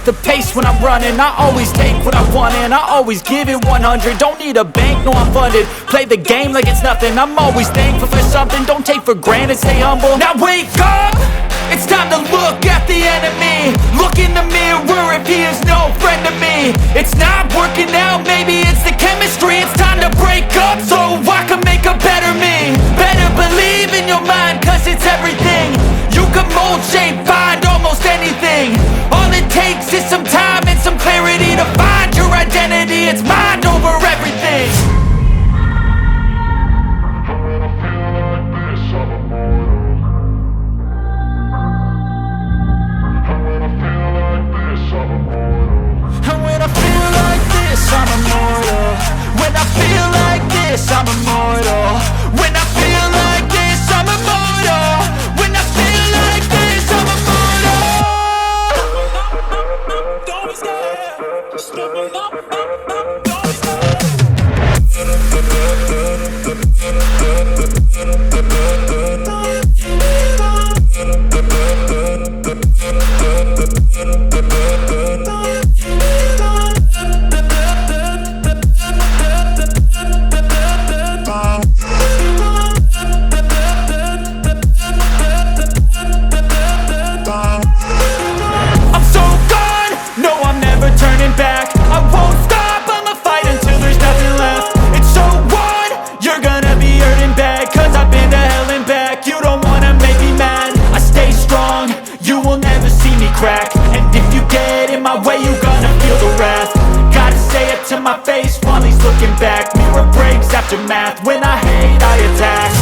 the pace when I'm running. I always take what I want and I always give it 100. Don't need a bank, no I'm funded. Play the game like it's nothing. I'm always thankful for something. Don't take for granted, stay humble. Now wake up, it's time to look at the enemy. Look in the mirror if he is no friend to me. It's not working out, maybe it's the chemistry. It's time to break up so I can make a better me. Better believe in your mind, cause it's everything. You can mold, shape, find almost anything. All it takes is some time and some clarity to find your identity. It's mind over everything. And when I feel like this, I'm immortal. When I feel like this, I'm immortal. When I feel like this, I'm immortal. When I feel like this, I'm immortal. Don't be scared. Just step it up. To my face while he's looking back. Mirror breaks after math. When I hate, I attack.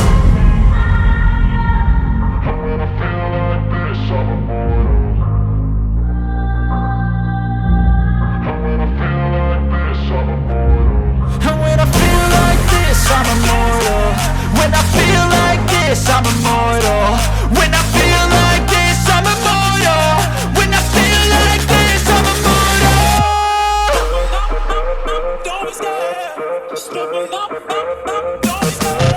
And when I feel like this, I'm immortal. And when I feel like this, I'm immortal. And when I feel like this, I'm immortal. When I feel like this, I'm immortal. When I feel like this, I'm immortal. When I feel like this, I'm immortal. Don't be scared, just step it up, don't be scared.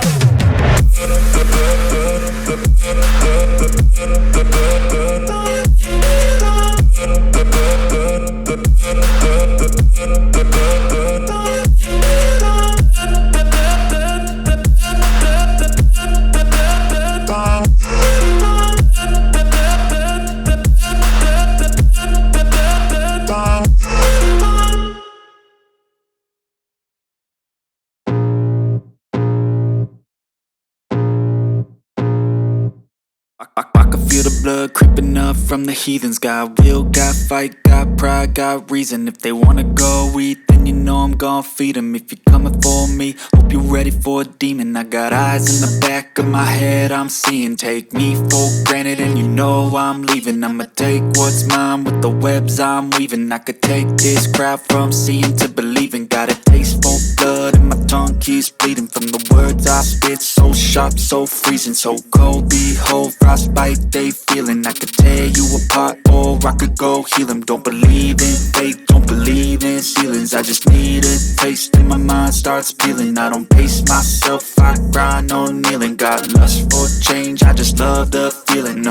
I can feel the blood creeping up from the heathens. Got will, got fight, got pride, got reason. If they wanna go eat, then you know I'm gon' feed them. If you're coming for me, hope you're ready for a demon. I got eyes in the back of my head, I'm seeing. Take me for granted and you know I'm leaving. I'ma take what's mine with the webs I'm weaving. I could take this crowd from seeing to believing. Got a taste for blood and my tongue keeps bleeding from the words I spit. So sharp, so freezing, so cold. Behold, frostbite they feeling. I could tear you apart or I could go heal them. Don't believe in fate, don't believe in ceilings. I just need a taste and my mind starts peeling. I don't pace myself, I grind on kneeling. Got lust for change, I just love the feeling.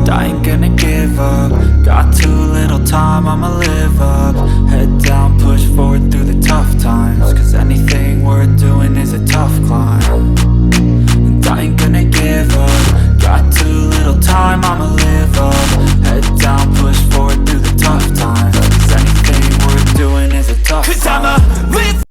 I ain't gonna give up. Got too little time, I'ma live up. Head down, push forward through the tough times. Cause anything worth doing is a tough climb. And I ain't gonna give up. Got too little time, I'ma live